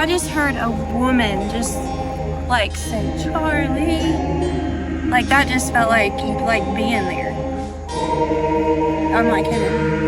I just heard a woman just like say, Charlie. Like that just felt like you like being there. I'm not kidding.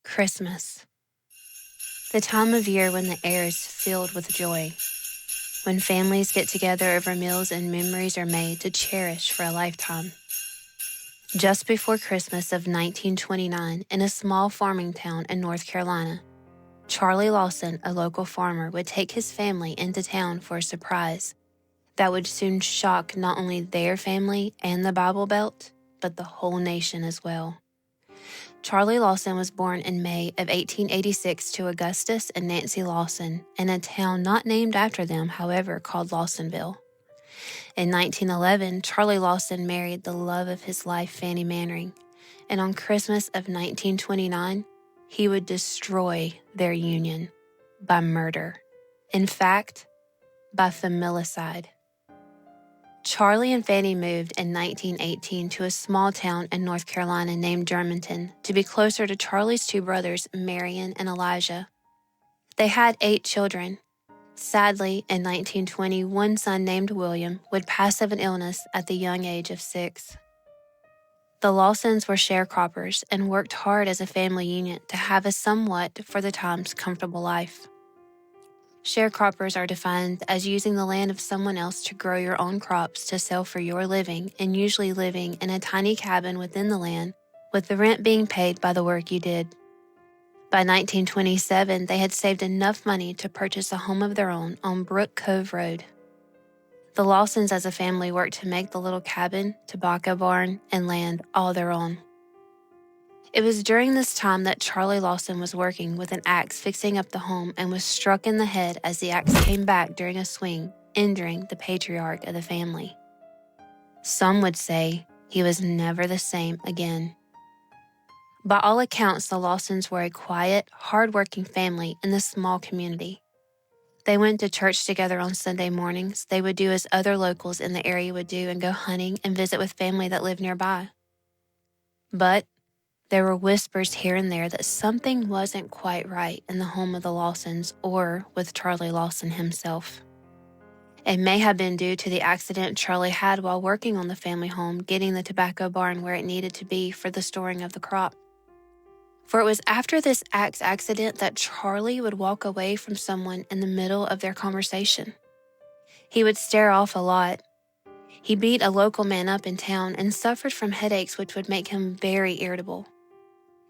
Christmas. The time of year when the air is filled with joy, when families get together over meals and memories are made to cherish for a lifetime. Just before Christmas of 1929, in a small farming town in North Carolina, Charlie Lawson, a local farmer, would take his family into town for a surprise that would soon shock not only their family and the Bible Belt, but the whole nation as well. Charlie Lawson was born in May of 1886 to Augustus and Nancy Lawson in a town not named after them, however, called Lawsonville. In 1911, Charlie Lawson married the love of his life, Fanny Mannering, and on Christmas of 1929, he would destroy their union by murder. In fact, by familicide. Charlie and Fanny moved in 1918 to a small town in North Carolina named Germantown to be closer to Charlie's two brothers, Marion and Elijah. They had 8 children. Sadly, in 1920, one son named William would pass of an illness at the young age of 6. The Lawsons were sharecroppers and worked hard as a family unit to have a somewhat, for the times, comfortable life. Sharecroppers are defined as using the land of someone else to grow your own crops to sell for your living, and usually living in a tiny cabin within the land, with the rent being paid by the work you did. By 1927, they had saved enough money to purchase a home of their own on Brook Cove Road. The Lawsons as a family worked to make the little cabin, tobacco barn, and land all their own. It was during this time that Charlie Lawson was working with an axe fixing up the home and was struck in the head as the axe came back during a swing, injuring the patriarch of the family. Some would say he was never the same again. By all accounts, the Lawsons were a quiet, hard-working family in this small community. They went to church together on Sunday mornings. They would do as other locals in the area would do and go hunting and visit with family that lived nearby. But there were whispers here and there that something wasn't quite right in the home of the Lawsons or with Charlie Lawson himself. It may have been due to the accident Charlie had while working on the family home, getting the tobacco barn where it needed to be for the storing of the crop. For it was after this axe accident that Charlie would walk away from someone in the middle of their conversation. He would stare off a lot. He beat a local man up in town and suffered from headaches which would make him very irritable.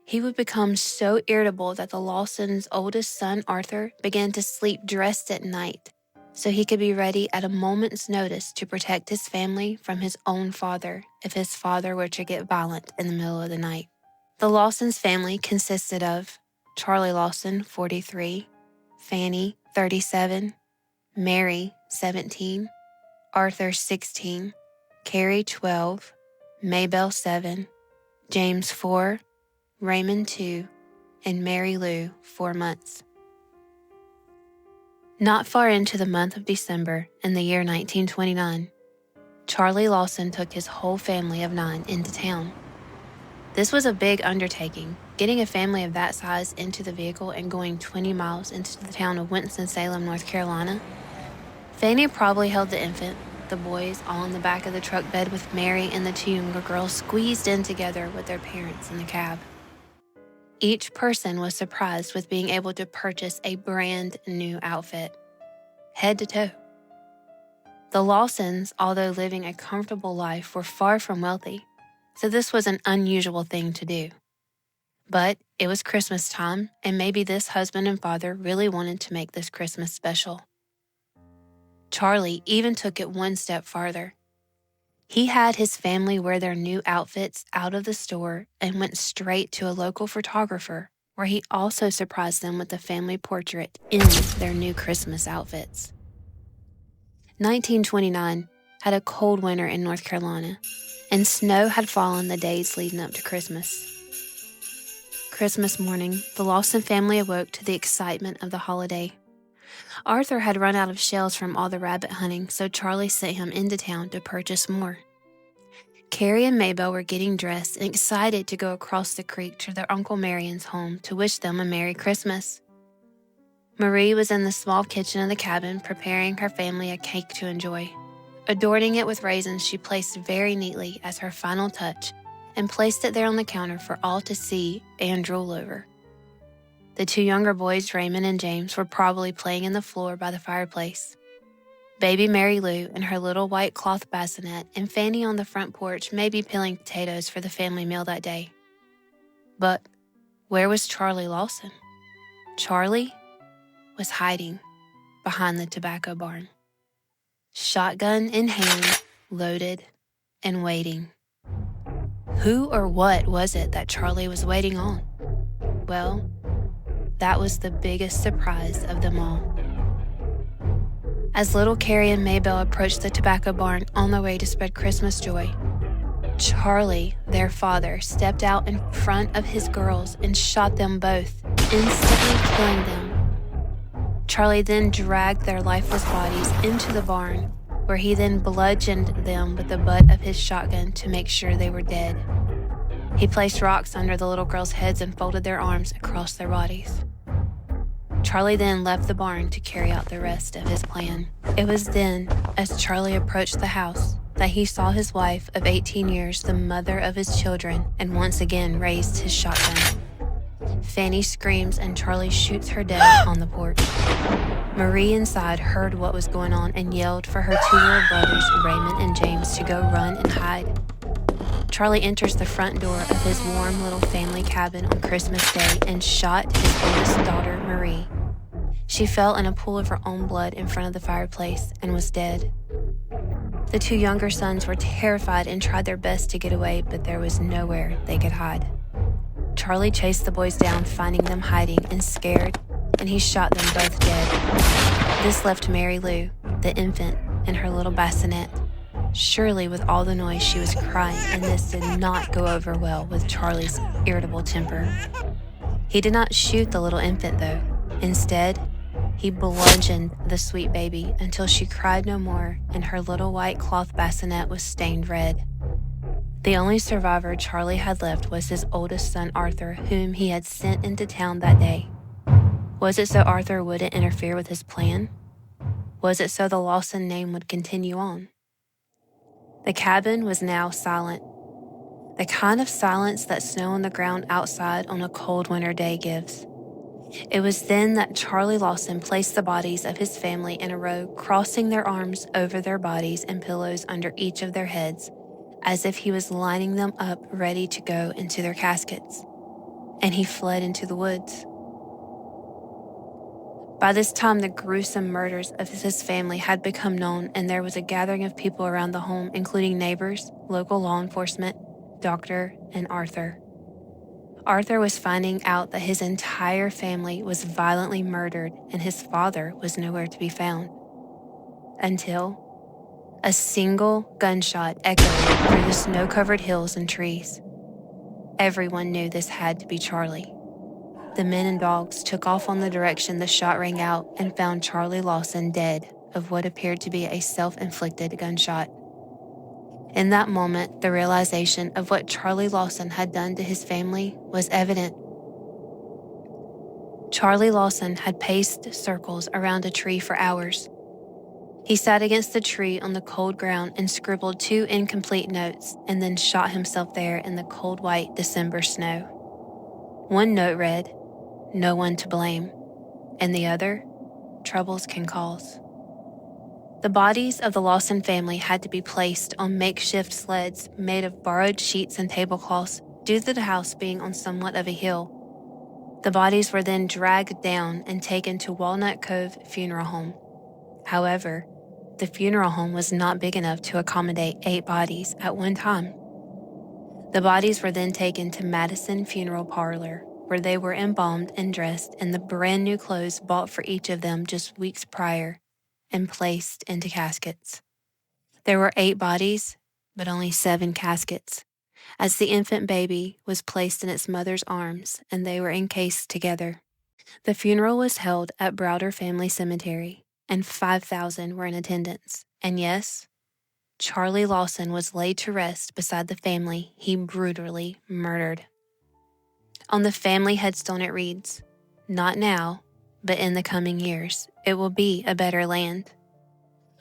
He would become so irritable that the Lawsons' oldest son, Arthur, began to sleep dressed at night so he could be ready at a moment's notice to protect his family from his own father if his father were to get violent in the middle of the night. The Lawsons' family consisted of Charlie Lawson, 43, Fanny, 37, Mary, 17, Arthur, 16, Carrie, 12, Maybelle, 7, James, 4, Raymond, 2, and Mary Lou, 4 months. Not far into the month of December in the year 1929, Charlie Lawson took his whole family of 9 into town. This was a big undertaking, getting a family of that size into the vehicle and going 20 miles into the town of Winston-Salem, North Carolina. Fanny probably held the infant, the boys all in the back of the truck bed with Mary and the 2 younger girls squeezed in together with their parents in the cab. Each person was surprised with being able to purchase a brand new outfit, head to toe. The Lawsons, although living a comfortable life, were far from wealthy. so this was an unusual thing to do. But it was Christmas time, and maybe this husband and father really wanted to make this Christmas special. Charlie even took it one step farther. He had his family wear their new outfits out of the store and went straight to a local photographer, where he also surprised them with a family portrait in their new Christmas outfits. 1929 had a cold winter in North Carolina, and snow had fallen the days leading up to Christmas. Christmas morning, the Lawson family awoke to the excitement of the holiday. Arthur had run out of shells from all the rabbit hunting, so Charlie sent him into town to purchase more. Carrie and Maybelle were getting dressed and excited to go across the creek to their Uncle Marion's home to wish them a Merry Christmas. Marie was in the small kitchen of the cabin preparing her family a cake to enjoy. Adorning it with raisins she placed very neatly as her final touch and placed it there on the counter for all to see and drool over. The two younger boys, Raymond and James, were probably playing in the floor by the fireplace. Baby Mary Lou in her little white cloth bassinet and Fanny on the front porch may be peeling potatoes for the family meal that day. But where was Charlie Lawson? Charlie was hiding behind the tobacco barn, shotgun in hand, loaded and waiting. Who or what was it that Charlie was waiting on? Well, that was the biggest surprise of them all. As little Carrie and Maybelle approached the tobacco barn on their way to spread Christmas joy, Charlie, their father, stepped out in front of his girls and shot them both, instantly killing them. Charlie then dragged their lifeless bodies into the barn, where he then bludgeoned them with the butt of his shotgun to make sure they were dead. He placed rocks under the little girls' heads and folded their arms across their bodies. Charlie then left the barn to carry out the rest of his plan. It was then, as Charlie approached the house, that he saw his wife of 18 years, the mother of his children, and once again raised his shotgun. Fanny screams and Charlie shoots her dead on the porch. Marie inside heard what was going on and yelled for her two little brothers, Raymond and James, to go run and hide. Charlie enters the front door of his warm little family cabin on Christmas Day and shot his oldest daughter, Marie. She fell in a pool of her own blood in front of the fireplace and was dead. The two younger sons were terrified and tried their best to get away, but there was nowhere they could hide. Charlie chased the boys down, finding them hiding and scared, and he shot them both dead. This left Mary Lou, the infant, in her little bassinet. Surely with all the noise she was crying, and this did not go over well with Charlie's irritable temper. He did not shoot the little infant though. Instead, he bludgeoned the sweet baby until she cried no more and her little white cloth bassinet was stained red. The only survivor Charlie had left was his oldest son Arthur, whom he had sent into town that day. Was it so Arthur wouldn't interfere with his plan? Was it so the Lawson name would continue on? The cabin was now silent, the kind of silence that snow on the ground outside on a cold winter day gives. It was then that Charlie Lawson placed the bodies of his family in a row, crossing their arms over their bodies and pillows under each of their heads, as if he was lining them up ready to go into their caskets. And he fled into the woods. By this time, the gruesome murders of his family had become known, and there was a gathering of people around the home, including neighbors, local law enforcement, doctor, and Arthur. Arthur was finding out that his entire family was violently murdered and his father was nowhere to be found. Until a single gunshot echoed through the snow-covered hills and trees. Everyone knew this had to be Charlie. The men and dogs took off on the direction the shot rang out and found Charlie Lawson dead of what appeared to be a self-inflicted gunshot. In that moment, the realization of what Charlie Lawson had done to his family was evident. Charlie Lawson had paced circles around a tree for hours. He sat against the tree on the cold ground and scribbled 2 incomplete notes and then shot himself there in the cold white December snow. One note read, "No one to blame," and the other, "Troubles can cause." The bodies of the Lawson family had to be placed on makeshift sleds made of borrowed sheets and tablecloths due to the house being on somewhat of a hill. The bodies were then dragged down and taken to Walnut Cove Funeral Home. However, the funeral home was not big enough to accommodate 8 bodies at one time. The bodies were then taken to Madison Funeral Parlor, where they were embalmed and dressed in the brand new clothes bought for each of them just weeks prior and placed into caskets. There were 8 bodies, but only 7 caskets, as the infant baby was placed in its mother's arms and they were encased together. The funeral was held at Browder Family Cemetery, and 5,000 were in attendance. And yes, Charlie Lawson was laid to rest beside the family he brutally murdered. On the family headstone it reads, "Not now, but in the coming years, it will be a better land."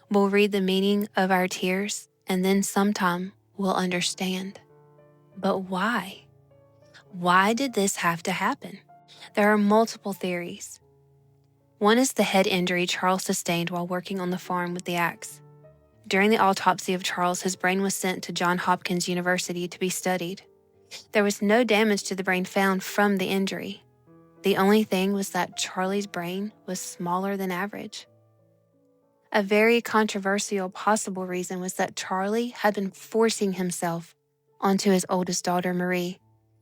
We'll read the meaning of our tears, and then sometime we'll understand. But why? Why did this have to happen? There are multiple theories. One is the head injury Charles sustained while working on the farm with the axe. During the autopsy of Charles, his brain was sent to Johns Hopkins University to be studied. There was no damage to the brain found from the injury. The only thing was that Charlie's brain was smaller than average. A very controversial possible reason was that Charlie had been forcing himself onto his oldest daughter, Marie,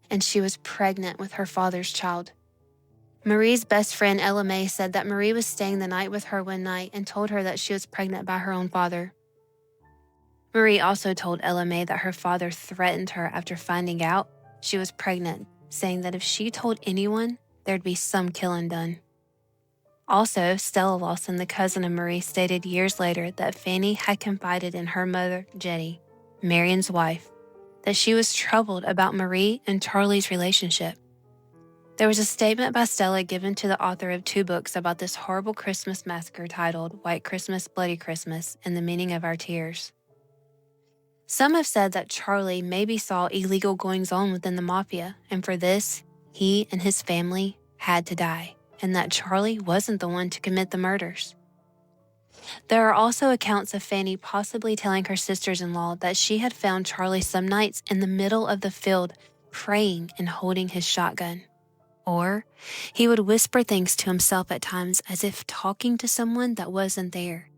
and she was pregnant with her father's child. Marie's best friend, Ella Mae, said that Marie was staying the night with her one night and told her that she was pregnant by her own father. Marie also told Ella Mae that her father threatened her after finding out she was pregnant, saying that if she told anyone, there'd be some killing done. Also, Stella Lawson, the cousin of Marie, stated years later that Fanny had confided in her mother, Jetty, Marion's wife, that she was troubled about Marie and Charlie's relationship. There was a statement by Stella given to the author of 2 books about this horrible Christmas massacre titled White Christmas, Bloody Christmas, and the Meaning of Our Tears. Some have said that Charlie maybe saw illegal goings-on within the mafia, and for this, he and his family had to die, and that Charlie wasn't the one to commit the murders. There are also accounts of Fanny possibly telling her sisters-in-law that she had found Charlie some nights in the middle of the field praying and holding his shotgun. Or he would whisper things to himself at times as if talking to someone that wasn't there,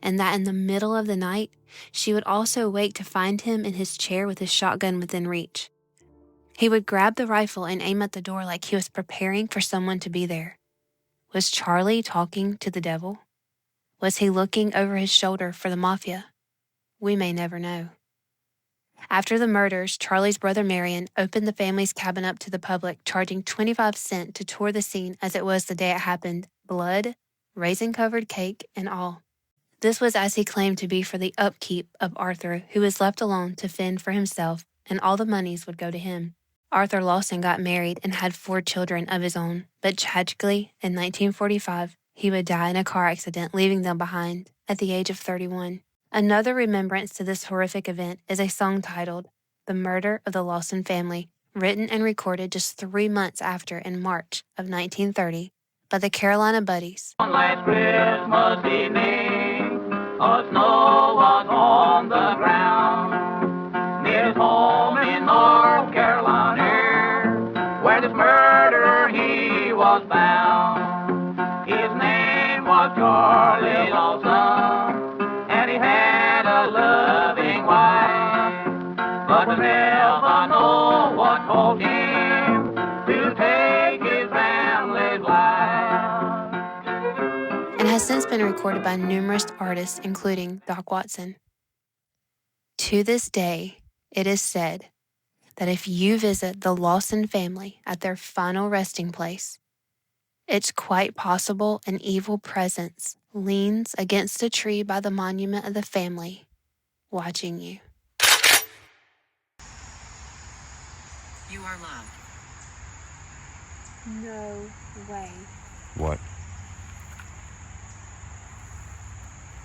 and that in the middle of the night, she would also wake to find him in his chair with his shotgun within reach. He would grab the rifle and aim at the door like he was preparing for someone to be there. Was Charlie talking to the devil? Was he looking over his shoulder for the mafia? We may never know. After the murders, Charlie's brother Marion opened the family's cabin up to the public, charging 25 cents to tour the scene as it was the day it happened, blood, raisin-covered cake, and all. This was as he claimed to be for the upkeep of Arthur, who was left alone to fend for himself, and all the monies would go to him. Arthur Lawson got married and had 4 children of his own, but tragically, in 1945, he would die in a car accident, leaving them behind at the age of 31. Another remembrance to this horrific event is a song titled The Murder of the Lawson Family, written and recorded just 3 months after in March of 1930 by the Carolina Buddies. On last Christmas evening, a snow was on the ground near his home in North Carolina, where this murderer he was found. His name was Charlie Lawson, and he had a loving wife, but the never know what caused him to take his family's life. And has since been recorded by numerous artists, including Doc Watson. To this day, it is said that if you visit the Lawson family at their final resting place, it's quite possible an evil presence leans against a tree by the monument of the family, watching you. You are loved. No way. What?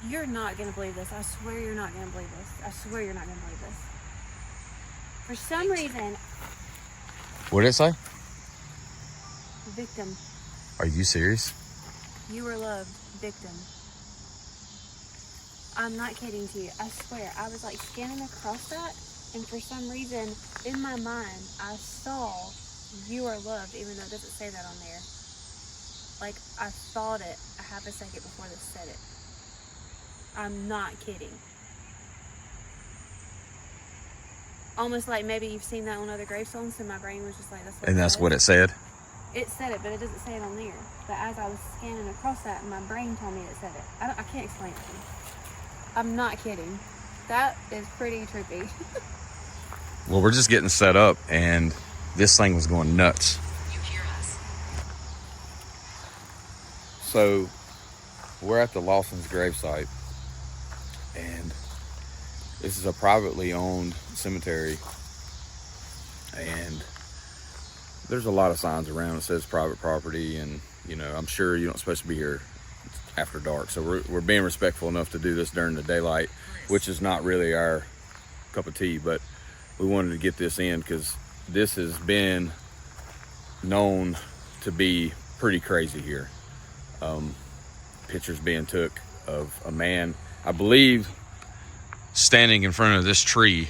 You're not going to believe this. I swear you're not going to believe this. I swear you're not going to believe this. For some reason, What did it say? victim. Are you serious? You were loved. Victim. I'm not kidding to you. I swear. I was like scanning across that, and for some reason, in my mind, I saw "You Are Loved," even though it doesn't say that on there. Like, I thought it a half a second before this said it. I'm not kidding. Almost like maybe you've seen that on other gravestones, so my brain was just like, that's what And it that's said. what it said? It said it, but it doesn't say it on there. But as I was scanning across that, my brain told me it said it. I can't explain it to you. I'm not kidding. That is pretty trippy. Well, we're just getting set up, and this thing was going nuts. You hear us. So, we're at the Lawson's gravesite, and this is a privately owned cemetery, and there's a lot of signs around that says private property, and you know, I'm sure you're not supposed to be here after dark, so we're being respectful enough to do this during the daylight, which is not really our cup of tea, but we wanted to get this in because this has been known to be pretty crazy here. Pictures being took of a man, I believe, standing in front of this tree.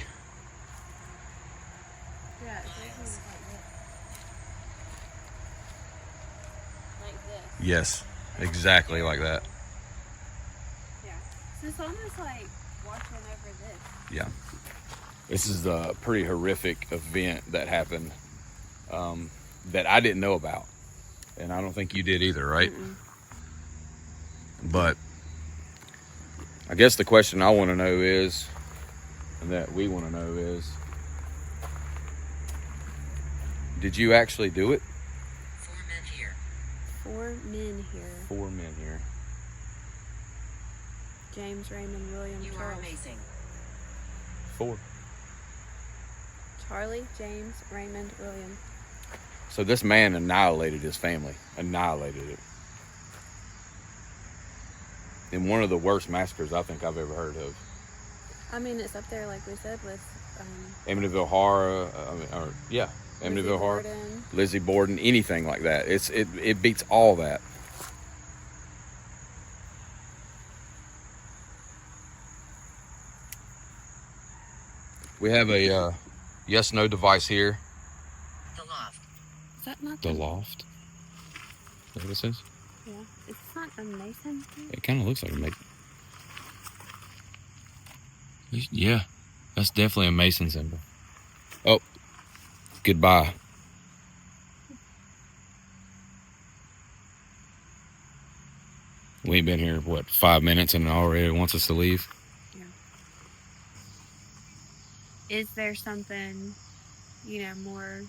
Yeah, it's like this. Yes, exactly like that. Yeah. So it's almost like watching over this. Yeah. This is a pretty horrific event that happened that I didn't know about. And I don't think you did either, right? Mm-mm. But I guess the question I want to know is, and that we want to know is, did you actually do it? 4 men here. 4 men here. 4 men here. James, Raymond, William, You are Charles. amazing. 4. Charlie, James, Raymond, William. So this man annihilated his family. Annihilated it. In one of the worst massacres I think I've ever heard of. I mean, it's up there, like we said, with Amityville Horror, Amityville Horror, Borden. Lizzie Borden, anything like that. It beats all that. We have a yes/no device here. The loft. Is that not The loft. Is that what it says? Yeah. It's not a Mason thing? It kind of looks like a Mason. Yeah, that's definitely a Mason symbol. Oh, goodbye. We ain't been here, what, 5 minutes and it already wants us to leave? Yeah. Is there something, more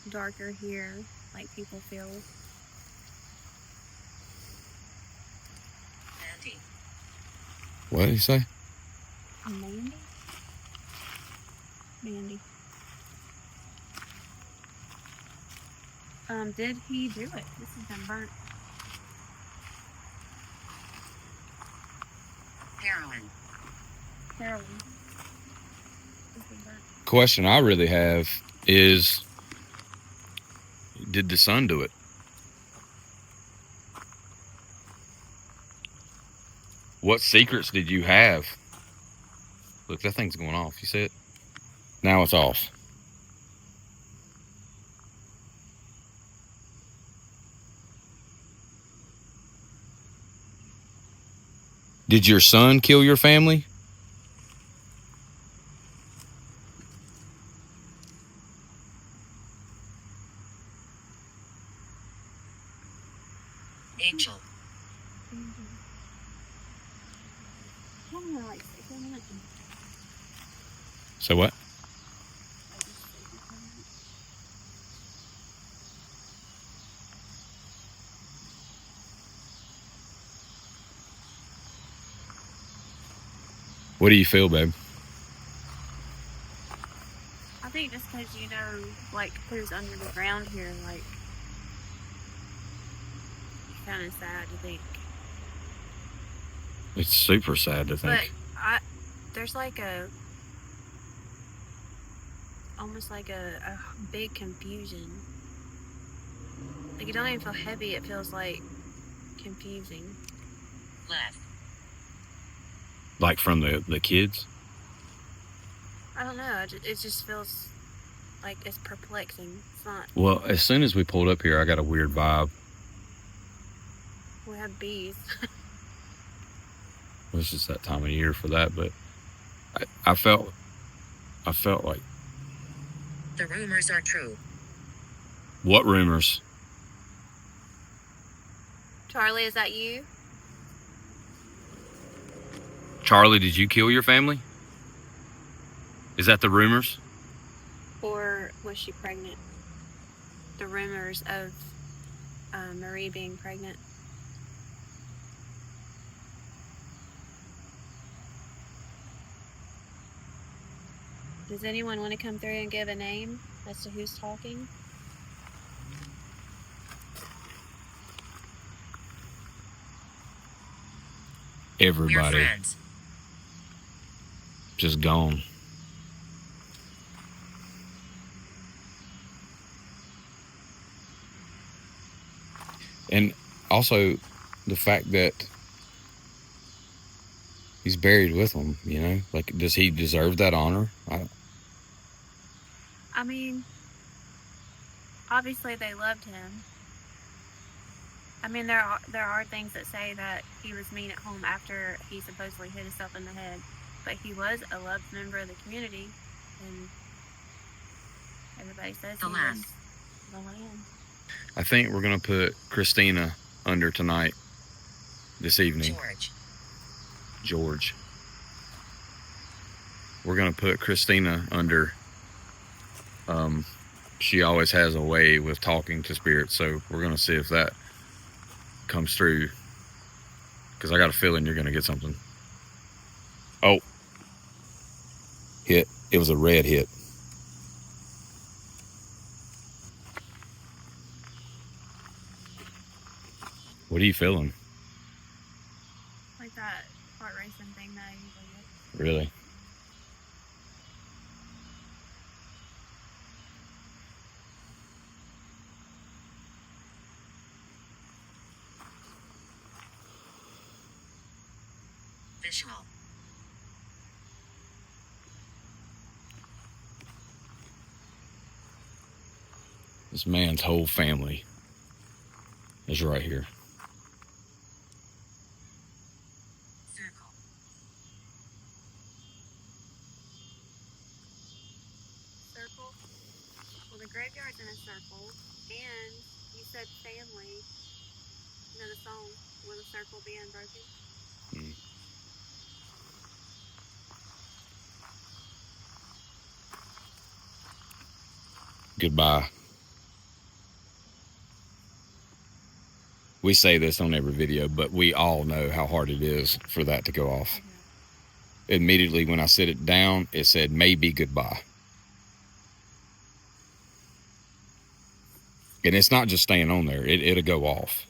darker here, like people feel? Mandy. What did he say? Mandy? Mandy. Did he do it? This has been burnt. Heroin. Heroin. This has been burnt. Question I really have is, did the son do it? What secrets did you have? Look, that thing's going off. You see it? Now it's off. Did your son kill your family? Angel. So what? What do you feel, babe? I think just because like who's under the ground here, like, kind of sad to think. It's super sad to think. But there's like almost like a big confusion. Like, it don't even feel heavy, it feels like confusing. Left. Like from the kids? I don't know. It just feels like it's perplexing. It's not. Well, as soon as we pulled up here, I got a weird vibe. We have bees. It's just that time of year for that, but I felt like... The rumors are true. What rumors? Charlie, is that you? Charlie, did you kill your family? Is that the rumors? Or was she pregnant? The rumors of Marie being pregnant. Does anyone want to come through and give a name as to who's talking? We're Everybody friends. just gone. And also the fact that he's buried with them, you know? Like, does he deserve that honor? I mean, obviously they loved him. I mean, there are things that say that he was mean at home after he supposedly hit himself in the head, but he was a loved member of the community, and everybody says The he Lamb. was the Lamb. I think we're going to put Christina under tonight, this evening. George. We're going to put Christina under. She always has a way with talking to spirits, so we're going to see if that comes through, because I got a feeling you're going to get something. Oh. Hit. It was a red hit. What are you feeling? Like that heart racing thing that I usually get. Really? Visual. This man's whole family is right here. Circle. Circle? Well, the graveyard's in a circle, and you said family. You know the song, Will the Circle Be Unbroken? Goodbye. We say this on every video, but we all know how hard it is for that to go off. Immediately when I set it down, it said maybe goodbye. And it's not just staying on there, it'll go off.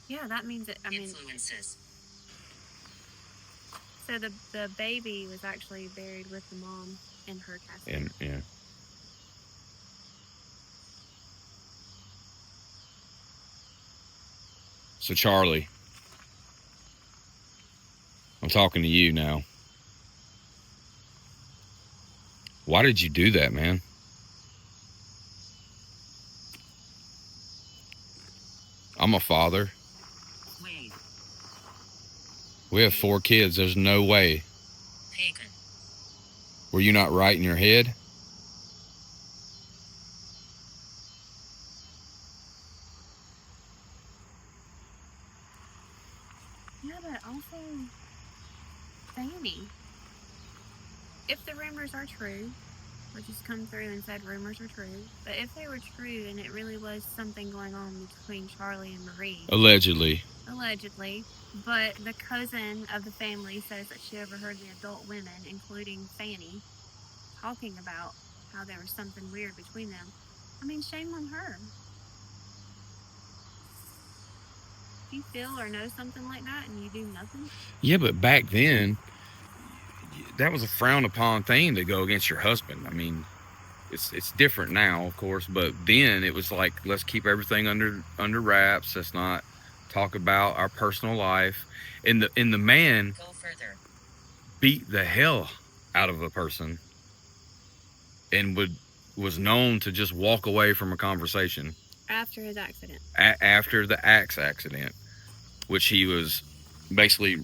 Yeah, that means it. I mean, Influences. so the baby was actually buried with the mom in her casket. And yeah. So Charlie, I'm talking to you now. Why did you do that, man? I'm a father. Wade. We have 4 kids. There's no way. Pagan. Were you not right in your head? Yeah, but also, Fanny. If the rumors are true, which has come through and said rumors are true, but if they were true and it really was something going on between Charlie and Marie, Allegedly. but the cousin of the family says that she overheard the adult women, including Fanny, talking about how there was something weird between them. I mean, shame on her. If you feel or know something like that and you do nothing. Yeah, but back then, that was a frowned upon thing to go against your husband. I mean, it's different now, of course, but then it was like, let's keep everything under wraps. Let's not talk about our personal life. And the man Go further. beat the hell out of a person and was known to just walk away from a conversation After his accident. after the axe accident, which he was basically,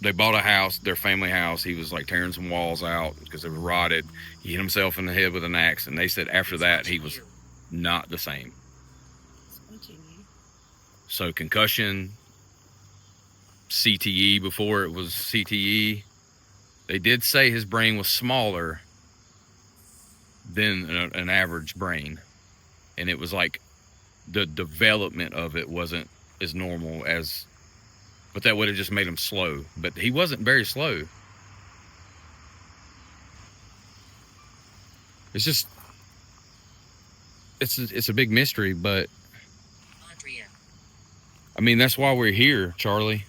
they bought a house, their family house. He was like tearing some walls out because they were rotted. He hit himself in the head with an axe, and they said after that he was not the same. So concussion, CTE before it was CTE. They did say his brain was smaller than an average brain, and it was like the development of it wasn't as normal as, but that would have just made him slow. But he wasn't very slow. It's just, it's a big mystery, but Andrea. I mean, that's why we're here, Charlie.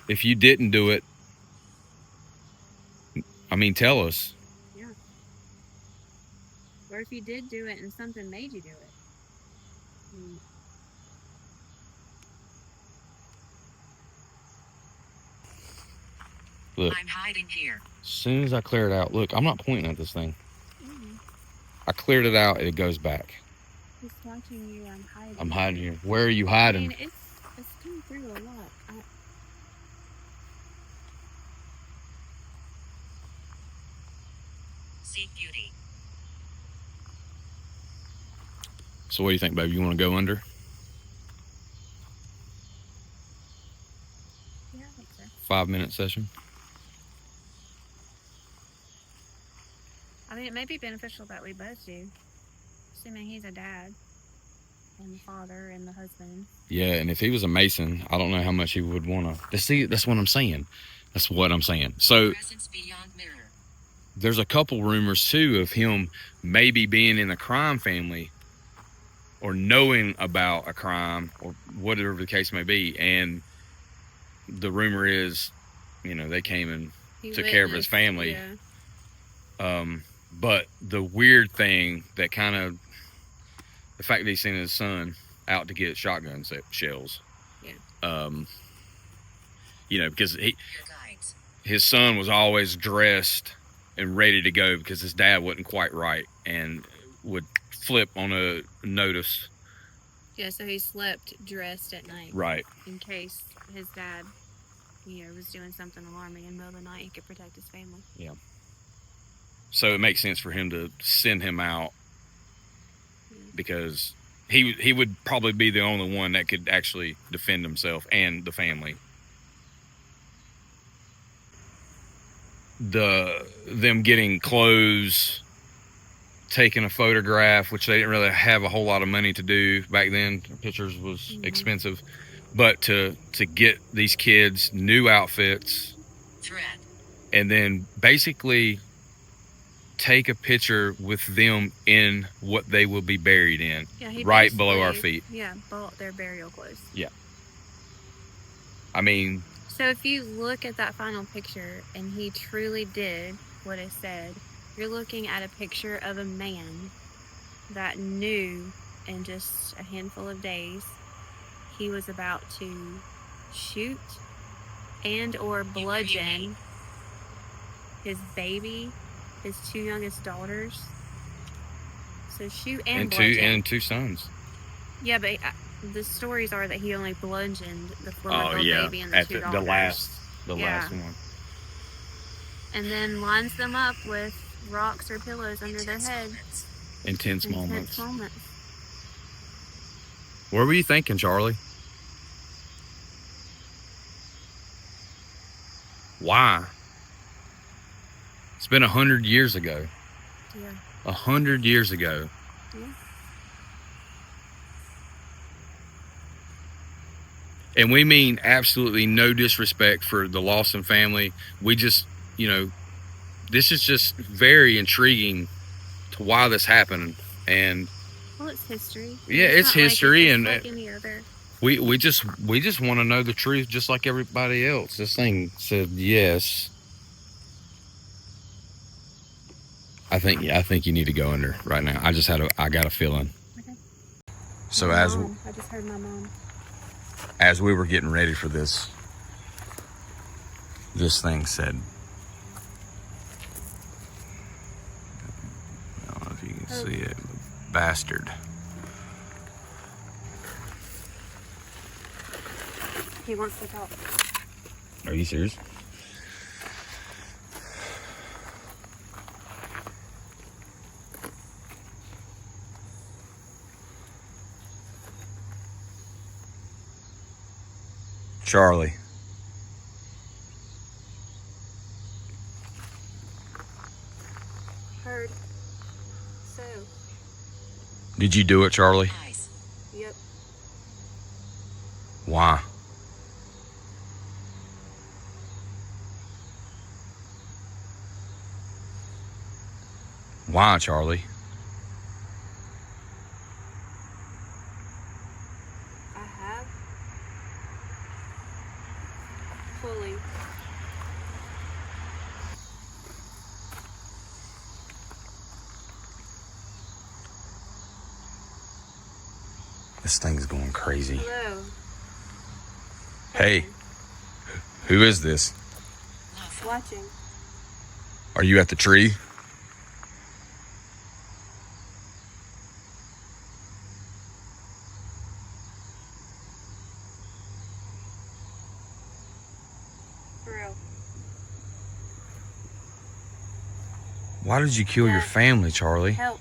If you didn't do it, I mean, tell us. Yeah. Or if you did do it and something made you do it. Look, I'm hiding here. as soon as I clear it out, look, I'm not pointing at this thing. I cleared it out, and it goes back. Just watching you, I'm hiding. I'm hiding here. Where are you I hiding? mean, it's come through a lot. Seek beauty. So what do you think, babe? You want to go under? Yeah, I think so. 5-minute session? I mean, it may be beneficial that we both do. Assuming he's a dad and the father and the husband. Yeah, and if he was a Mason, I don't know how much he would want to. See, that's what I'm saying. That's what I'm saying. So Presence beyond mirror. there's a couple rumors too of him maybe being in a crime family or knowing about a crime or whatever the case may be. And the rumor is, you know, they came and He took care of his witnessed, family. Yeah. But the weird thing that kind of, the fact that he's sent his son out to get shotgun shells. Yeah. You know, because Your guides. his son was always dressed and ready to go because his dad wasn't quite right and would flip on a notice. Yeah, so he slept dressed at night. Right. In case his dad, was doing something alarming in the middle of the night, he could protect his family. Yeah. So it makes sense for him to send him out because he would probably be the only one that could actually defend himself and the family. Them getting clothes, taking a photograph, which they didn't really have a whole lot of money to do back then. Pictures was expensive, but to get these kids new outfits, Thread. and then basically take a picture with them in what they will be buried in, Yeah, right below our feet. Yeah, bought their burial clothes. Yeah. I mean, So if you look at that final picture and he truly did what it said, you're looking at a picture of a man that knew in just a handful of days he was about to shoot and or bludgeon his baby, his 2 youngest daughters. So shoot and bludgeon. two sons. Yeah, but the stories are that he only bludgeoned the 4-month-old baby and the at 2 the daughters. last Yeah. one. And then lines them up with rocks or pillows under their head. Intense Intense moments. moments. What were you thinking, Charlie? Why? It's been 100 years ago. Yeah. 100 years ago. Yeah. And we mean absolutely no disrespect for the Lawson family. We just, this is just very intriguing to why this happened. And Well, it's history. Yeah, it's history, it's and like any other. we just want to know the truth just like everybody else. This thing said yes. I think you need to go under right now. I got a feeling. Okay. So My as mom. I just heard my mom. as we were getting ready for this thing said, I don't know if you can see it, bastard. He wants to talk. Are you serious? Charlie. Heard. So. Did you do it, Charlie? Eyes. Yep. Why? Why, Charlie? I have. Fully. This thing's going crazy. Hello. Hey, who is this? Watching. Are you at the tree? For real. Why did you kill your Yeah. family, Charlie? Help.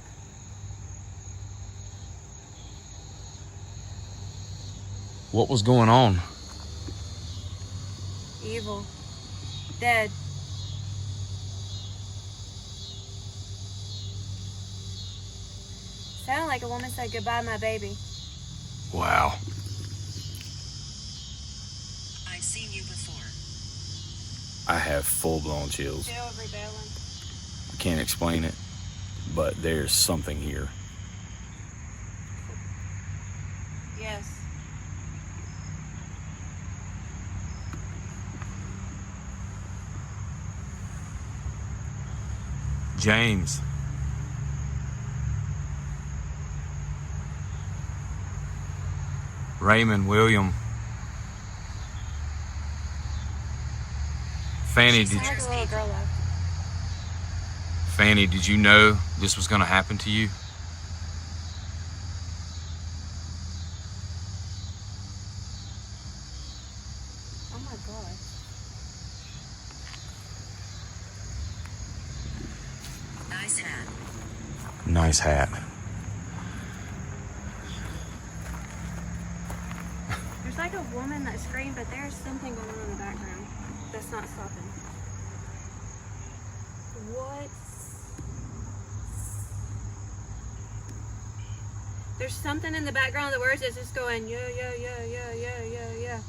What was going on? Evil. Dead. Sounded like a woman said goodbye, my baby. Wow. I've seen you before. I have full-blown chills. Still rebelling. I can't explain it, but there's something here. Yes. James. Raymond, William. Fanny, did Sounded like a little girl left. Fanny, did you know this was going to happen to you? Oh my god. Nice hat. Nice hat. There's like a woman that screamed, but there's something going on in the background that's not stopping. What? There's something in the background of the words that's just going, yeah, yeah, yeah, yeah, yeah, yeah, yeah.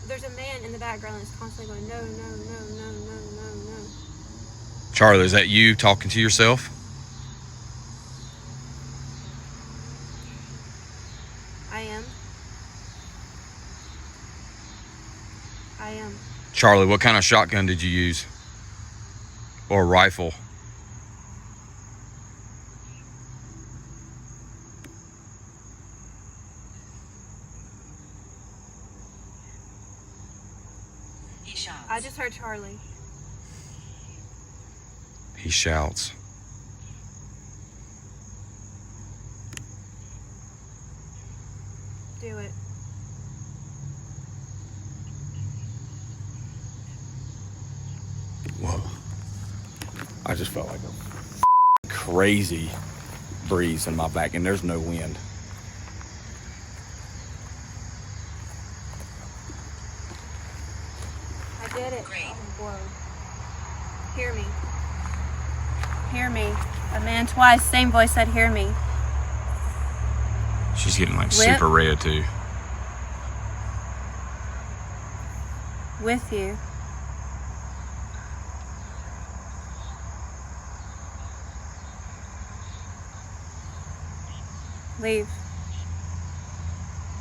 There's a man in the background that's constantly going, no, no, no, no, no, no, no. Charlie, is that you talking to yourself? I am. I am. Charlie, what kind of shotgun did you use? Or rifle? He shouts. I just heard Charlie. He shouts. Do it. Whoa. I just felt like a crazy breeze in my back, and there's no wind. I did it. Great. Oh, whoa. Hear me. Hear me. A man twice, same voice said, hear me. She's getting like Whip. super red too. With you. Leave.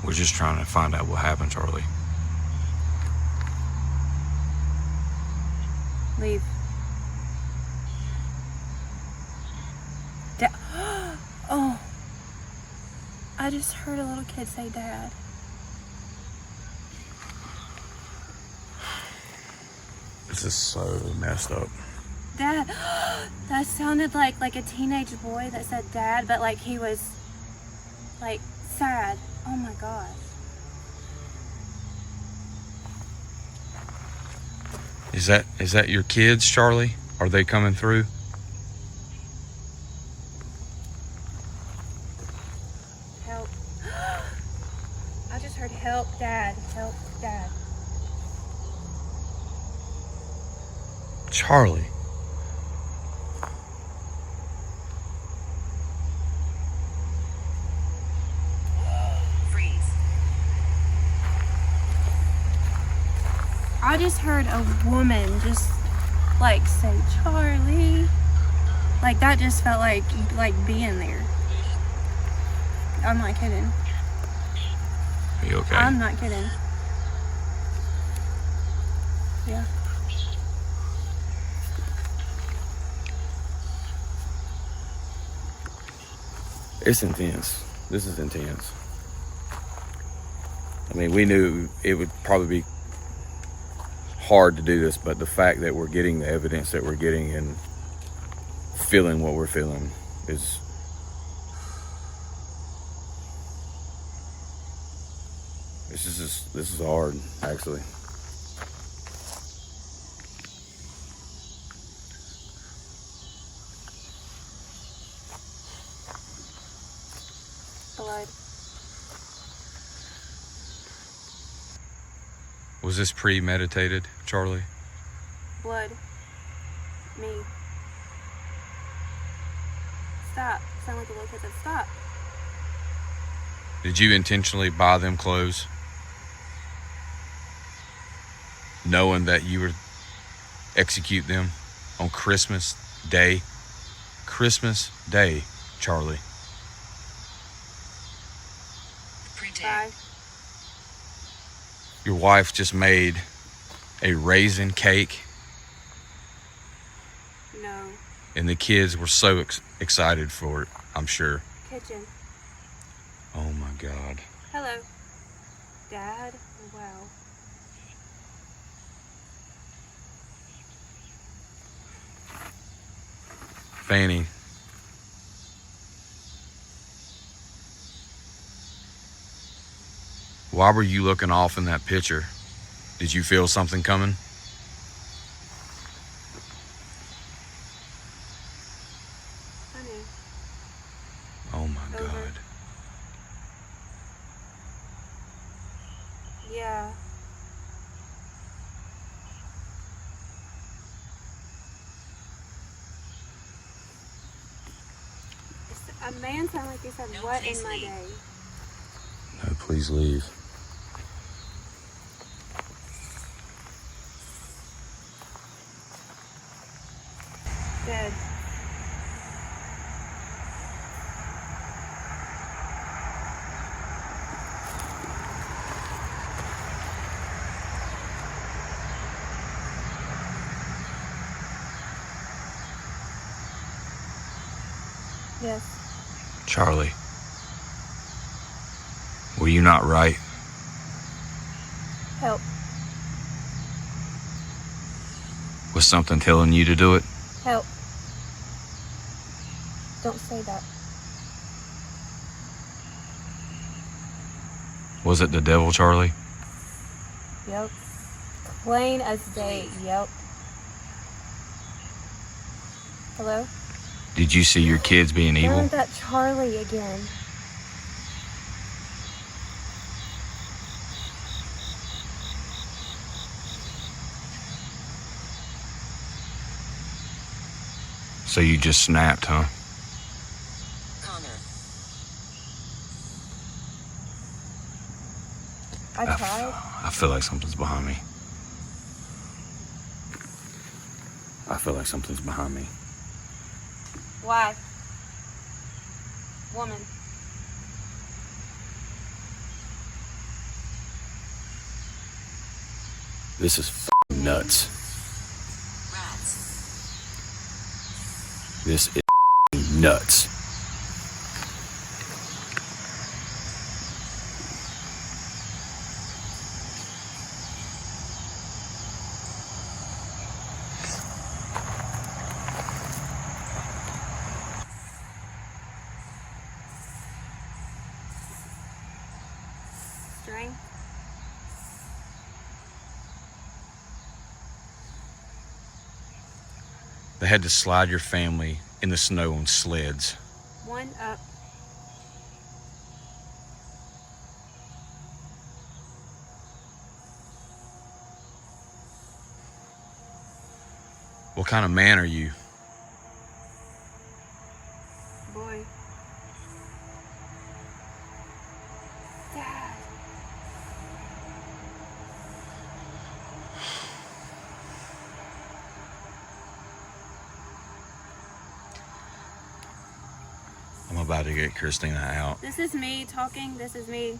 We're just trying to find out what happened, Charlie. Leave. Oh. I just heard a little kid say dad. This is so messed up. Dad. That sounded like a teenage boy that said dad, but like he was like sad. Oh my gosh. Is that your kids, Charlie? Are they coming through? Help. I just heard help, dad. Help, dad. Charlie. Freeze. I just heard a woman just like say Charlie. Like that just felt like being there. I'm not kidding. Are you okay? I'm not kidding. Yeah. It's intense. This is intense. I mean, we knew it would probably be hard to do this, but the fact that we're getting the evidence that we're getting and feeling what we're feeling is this is hard, actually. Blood. Was this premeditated, Charlie? Blood. Me. Stop. Sound like a little kid said stop. Did you intentionally buy them clothes, knowing that you would execute them on Christmas Day? Christmas Day, Charlie. Pre-tape. Bye. Your wife just made a raisin cake, No. and the kids were so excited for it, I'm sure. Kitchen. Oh my God. Hello. Dad? Wow. Fanny. Why were you looking off in that picture? Did you feel something coming? Honey. Oh my Over. God. Yeah. A man sounded like he said, No, what please in my leave. day? No, please leave. Dead. Yes. Charlie, were you not right? Help. Was something telling you to do it? Help. Don't say that. Was it the devil, Charlie? Yep. Plain as day. Yep. Hello? Did you see your kids being evil? Isn't that Charlie again? So you just snapped, huh? Connor. I tried. I feel like something's behind me. I feel like something's behind me. Why? Woman. This is f***ing nuts. Rats. This is f***ing nuts. strength. They had to slide your family in the snow on sleds. One up. What kind of man are you? Boy. Dad. I'm about to get Christina out. This is me talking. This is me.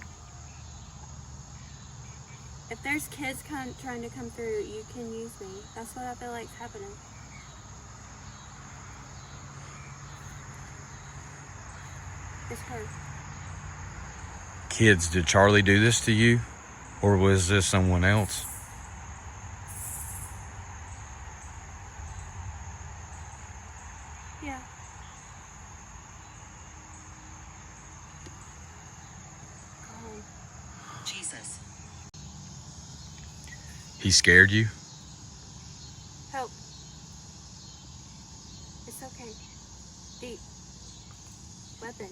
If there's kids trying to come through, you can use me. That's what I feel like's happening. It's her. Kids, did Charlie do this to you? Or was this someone else? Yeah. Go home. Jesus. He scared you? Help. It's okay. Deep. Weapon.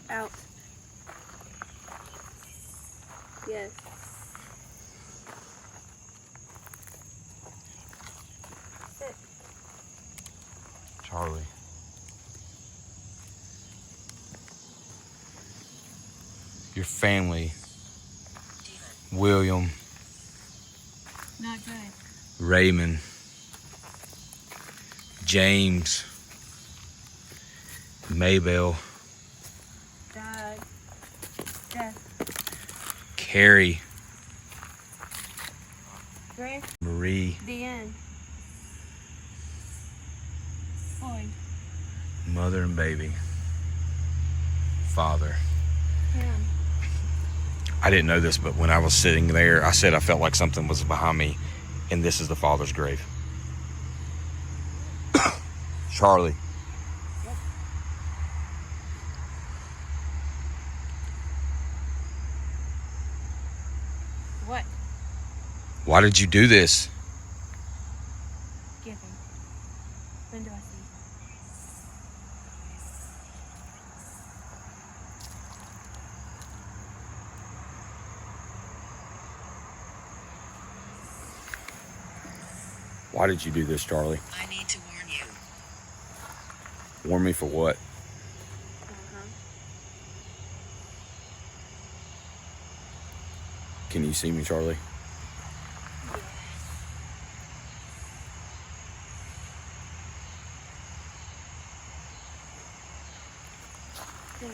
Out. Yes. Sit. Charlie. Your family, William, Not good. Raymond, James, Maybell, Dad. Death. Carrie, Grave. Marie, The end. Boy. mother and baby, father. Him. I didn't know this, but when I was sitting there, I said I felt like something was behind me, and this is the father's grave. Charlie. What? Why did you do this? Giving. When do I see? Why did you do this, Charlie? I need to warn you. Warn me for what? Can you see me, Charlie? There.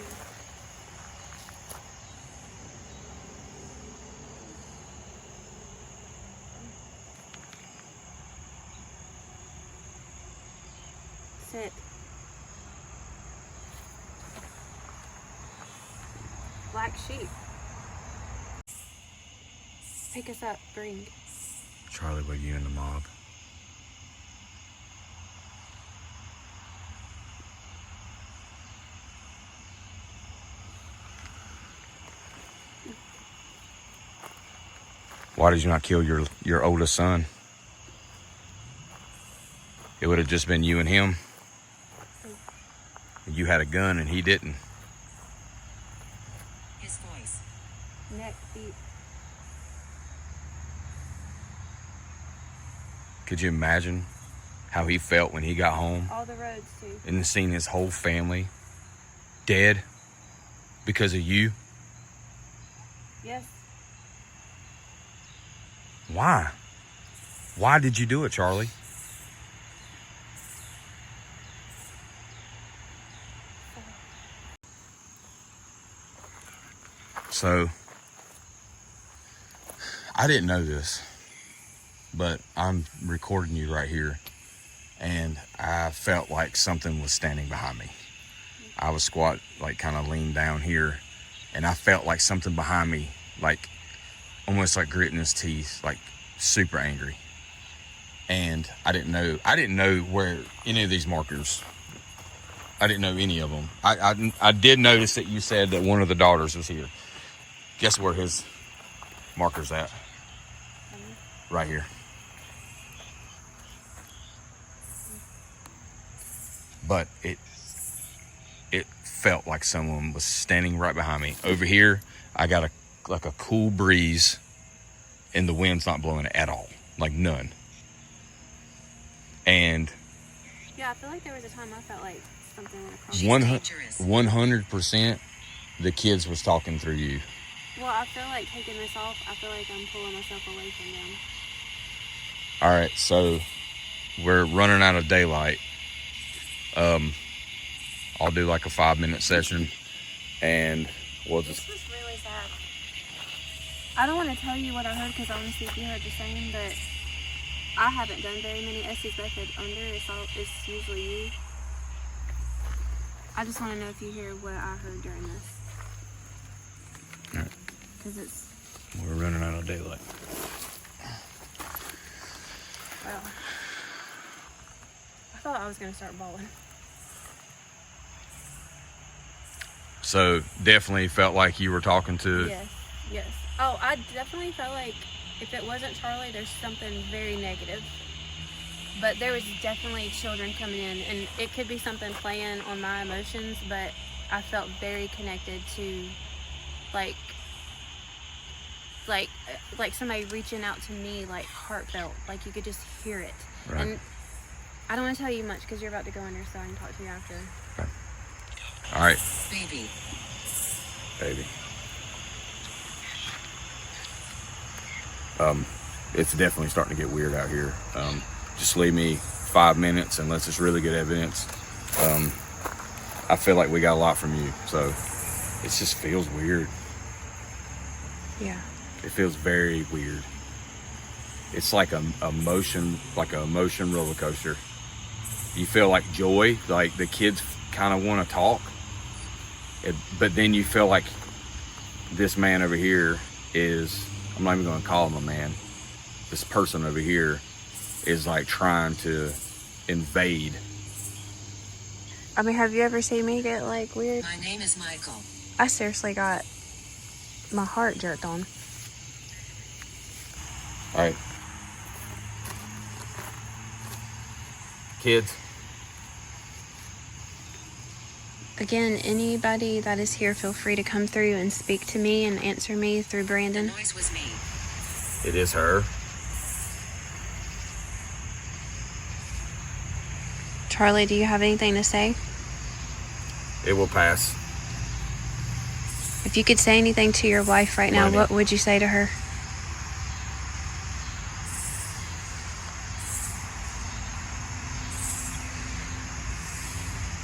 Sit. Black sheep. Pick us up, bring. Charlie, were you in the mob? Why did you not kill your oldest son? It would have just been you and him. You had a gun and he didn't. His voice. Neck deep. Could you imagine how he felt when he got home All the roads too. and seen his whole family dead because of you? Yes. Why? Why did you do it, Charlie? So, I didn't know this, but I'm recording you right here, and I felt like something was standing behind me. I was squat, like kind of leaned down here, and I felt like something behind me, like almost like gritting his teeth, like super angry. And I didn't know where any of these markers I didn't know any of them. I did notice that you said that one of the daughters was here. Guess where his marker's at? Right here. But it felt like someone was standing right behind me. Over here, I got a cool breeze, and the wind's not blowing at all, like none. And Yeah, I feel like there was a time I felt like something went across. 100%, the kids was talking through you. Well, I feel like taking this off, I feel like I'm pulling myself away from them. All right, so we're running out of daylight. I'll do like a 5-minute session, and we'll just. This was really sad. I don't want to tell you what I heard because I want to see if you heard the same, but I haven't done very many Essie's method under. It's usually you. I just want to know if you hear what I heard during this. All right. Because We're running out of daylight. well, I thought I was going to start bawling. So definitely felt like you were talking to. Yes. Oh, I definitely felt like if it wasn't Charlie, there's something very negative. But there was definitely children coming in, and it could be something playing on my emotions, but I felt very connected to like somebody reaching out to me, like heartfelt, like you could just hear it. Right. And I don't want to tell you much because you're about to go under, so I can talk to you after. Okay. All right. Baby. It's definitely starting to get weird out here. Just leave me 5 minutes unless it's really good evidence. I feel like we got a lot from you, so it just feels weird. Yeah. It feels very weird. It's like an emotion roller coaster. You feel like joy, like the kids kind of want to talk, but then you feel like this man over here is, I'm not even going to call him a man, this person over here is like trying to invade. I mean, have you ever seen me get like weird? My name is Michael. I seriously got my heart jerked on. All right. Kids. Again, anybody that is here, feel free to come through and speak to me and answer me through The Brandon. noise was me. It is her. Charlie, do you have anything to say? It will pass. If you could say anything to your wife right now, Money. what would you say to her?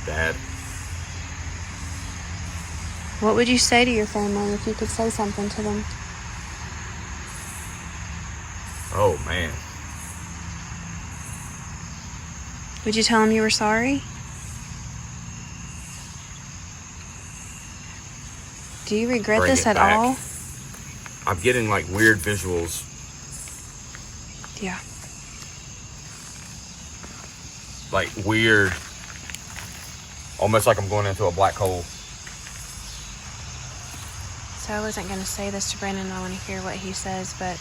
Dad. What would you say to your family if you could say something to them? Oh, man. Would you tell them you were sorry? Do you regret Bring this it at back. all? I'm getting like weird visuals. Yeah. Like weird. Almost like I'm going into a black hole. So I wasn't going to say this to Brandon. I want to hear what he says, but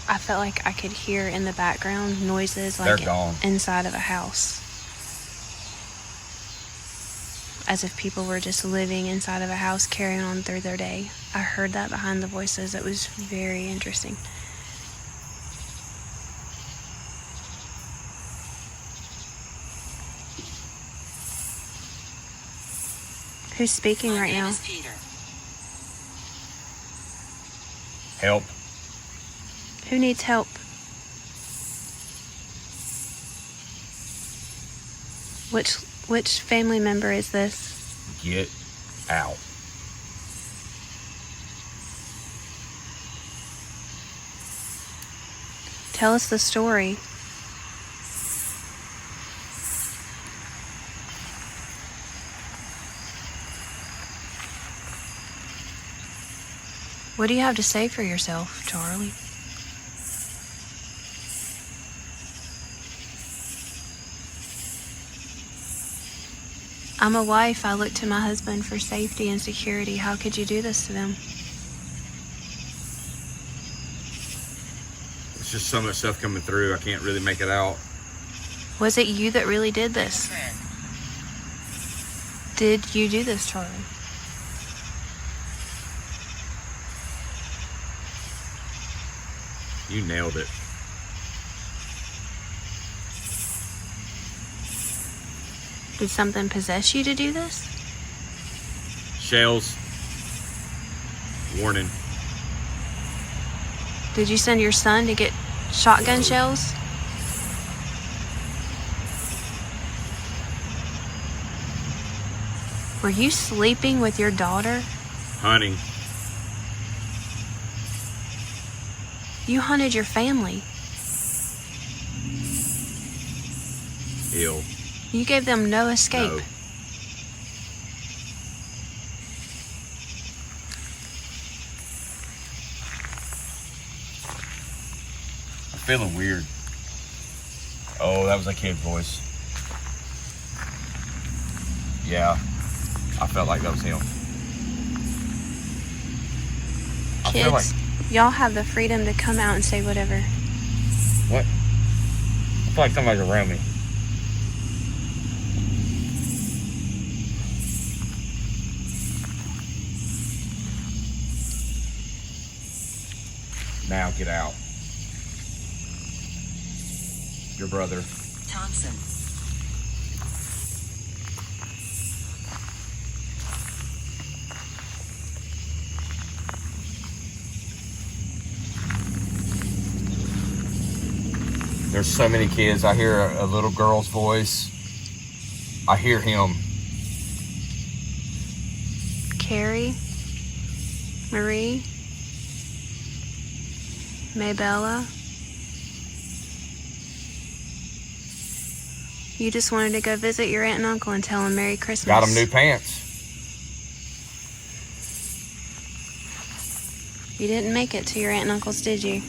I felt like I could hear in the background noises like They're gone. inside of a house. As if people were just living inside of a house, carrying on through their day. I heard that behind the voices. It was very interesting. Who's speaking My right name now? is Peter. Help. Who needs help? Which family member is this? Get out. Tell us the story. What do you have to say for yourself, Charlie? I'm a wife. I look to my husband for safety and security. How could you do this to them? It's just so much stuff coming through. I can't really make it out. Was it you that really did this? Friend. Did you do this, Charlie? You nailed it. Did something possess you to do this? Shells. Warning. Did you send your son to get shotgun shells? Were you sleeping with your daughter? Hunting. You hunted your family. Ill. You gave them no escape. No. I'm feeling weird. Oh, that was a kid's voice. Yeah. I felt like that was him. I feel like... Kids, y'all have the freedom to come out and say whatever. What? I feel like somebody's around me. Now get out. Your brother. Thompson. There's so many kids. I hear a little girl's voice. I hear him. Carrie, Marie, Maybella. You just wanted to go visit your aunt and uncle and tell them Merry Christmas. Got them new pants. You didn't make it to your aunt and uncle's, did you?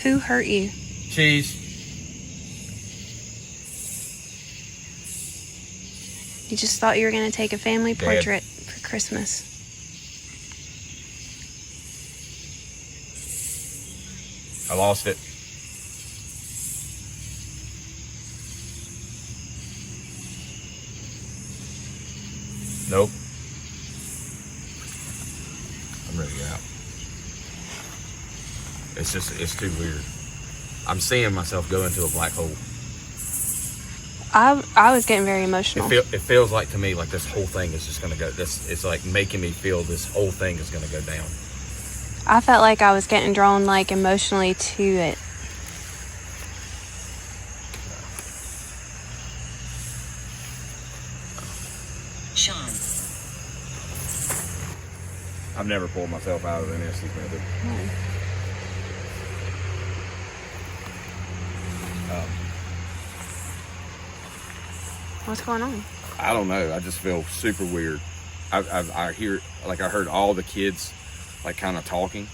Who hurt you? Cheese. You just thought you were going to take a family Dad. portrait for Christmas. I lost it. Nope. I'm ready to get out. It's too weird. I'm seeing myself go into a black hole. I was getting very emotional. It feels like to me like this whole thing is just gonna go. It's like making me feel this whole thing is gonna go down. I felt like I was getting drawn like emotionally to it. Sean. I've never pulled myself out of an Estes method. What's going on? I don't know. I just feel super weird. I hear, like I heard all the kids like kind of talking.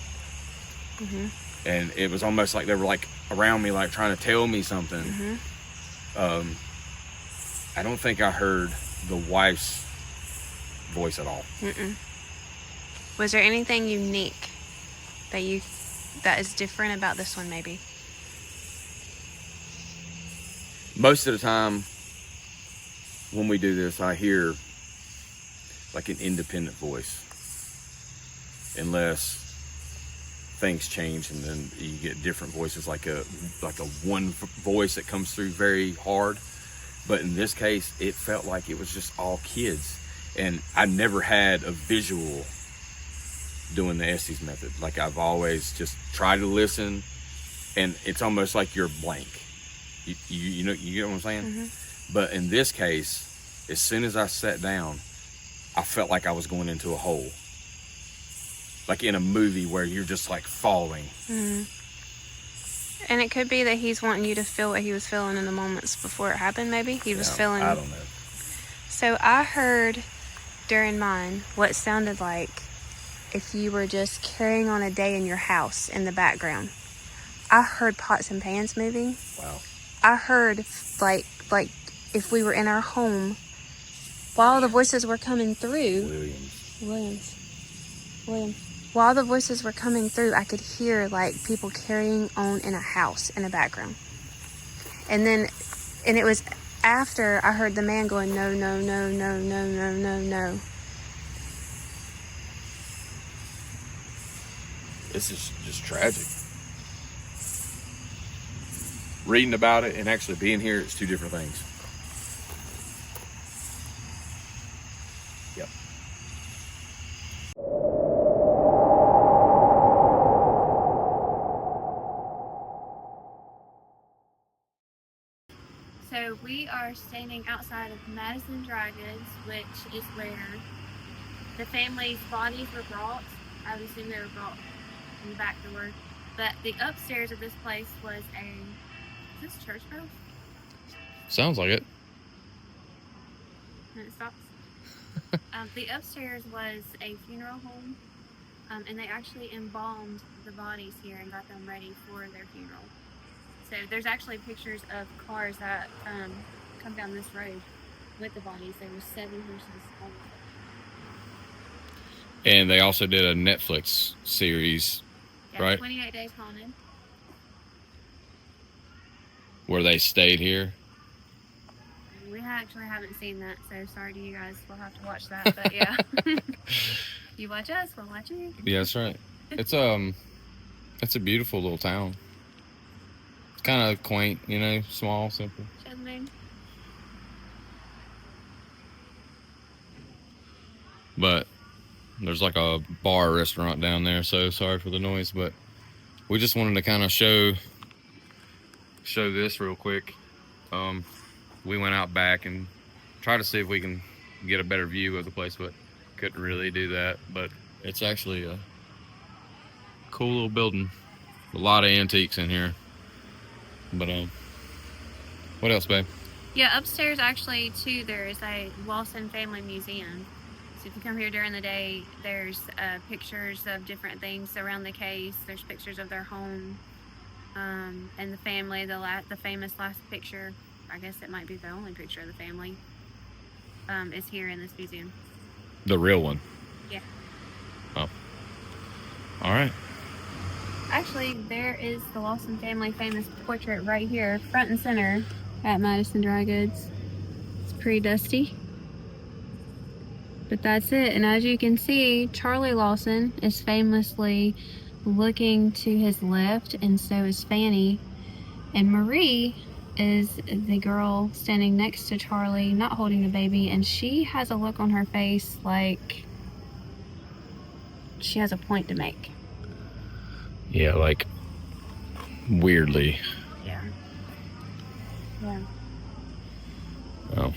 Mm-hmm. And it was almost like they were like around me, like trying to tell me something. Mm-hmm. I don't think I heard the wife's voice at all. Mm-mm. Was there anything unique that is different about this one, maybe? Most of the time when we do this, I hear like an independent voice, unless things change and then you get different voices, like a one voice that comes through very hard. But in this case, it felt like it was just all kids, and I never had a visual doing the Estes method. Like I've always just tried to listen, and it's almost like you're blank. You know, you get what I'm saying? Mm-hmm. But in this case, as soon as I sat down, I felt like I was going into a hole. Like in a movie where you're just like following. Mm-hmm. And it could be that he's wanting you to feel what he was feeling in the moments before it happened, maybe. He was feeling... I don't know. So I heard during mine what sounded like if you were just carrying on a day in your house in the background. I heard pots and pans moving. Wow. I heard like if we were in our home, while the voices were coming through, Williams, while the voices were coming through, I could hear like people carrying on in a house in the background. And it was after I heard the man going, no, no, no, no, no, no, no, no. This is just tragic. Reading about it and actually being here, it's two different things. Yep. So we are standing outside of Madison Dry Goods, which is where the family's bodies were brought. I would assume they were brought from the back door. But the upstairs of this place was is this church house? Sounds like it. And it stops. The upstairs was a funeral home, and they actually embalmed the bodies here and got them ready for their funeral. So there's actually pictures of cars that come down this road with the bodies. There were 7 horses on it. And they also did a Netflix series, Yeah, right? 28 Days Haunted. Where they stayed here. We actually haven't seen that, so sorry to you guys. We'll have to watch that, but yeah. You watch us, we'll watch you. Yeah, that's right. It's a beautiful little town. It's kind of quaint, you know, small, simple. Show the moon. But there's like a bar restaurant down there, so sorry for the noise, but we just wanted to kind of show this real quick. We went out back and tried to see if we can get a better view of the place, but couldn't really do that. But it's actually a cool little building. A lot of antiques in here. But what else, babe? Yeah, upstairs actually too, there is a Lawson Family Museum. So if you come here during the day, there's pictures of different things around the case. There's pictures of their home and the family. The famous last picture, I guess it might be the only picture of the family, is here in this museum. The real one? Yeah. Oh. All right. Actually, there is the Lawson family famous portrait right here, front and center at Madison Dry Goods. It's pretty dusty. But that's it. And as you can see, Charlie Lawson is famously looking to his left, and so is Fanny. And Marie is the girl standing next to Charlie, not holding the baby, and she has a look on her face like she has a point to make. Yeah, like weirdly. Yeah. Yeah. Oh.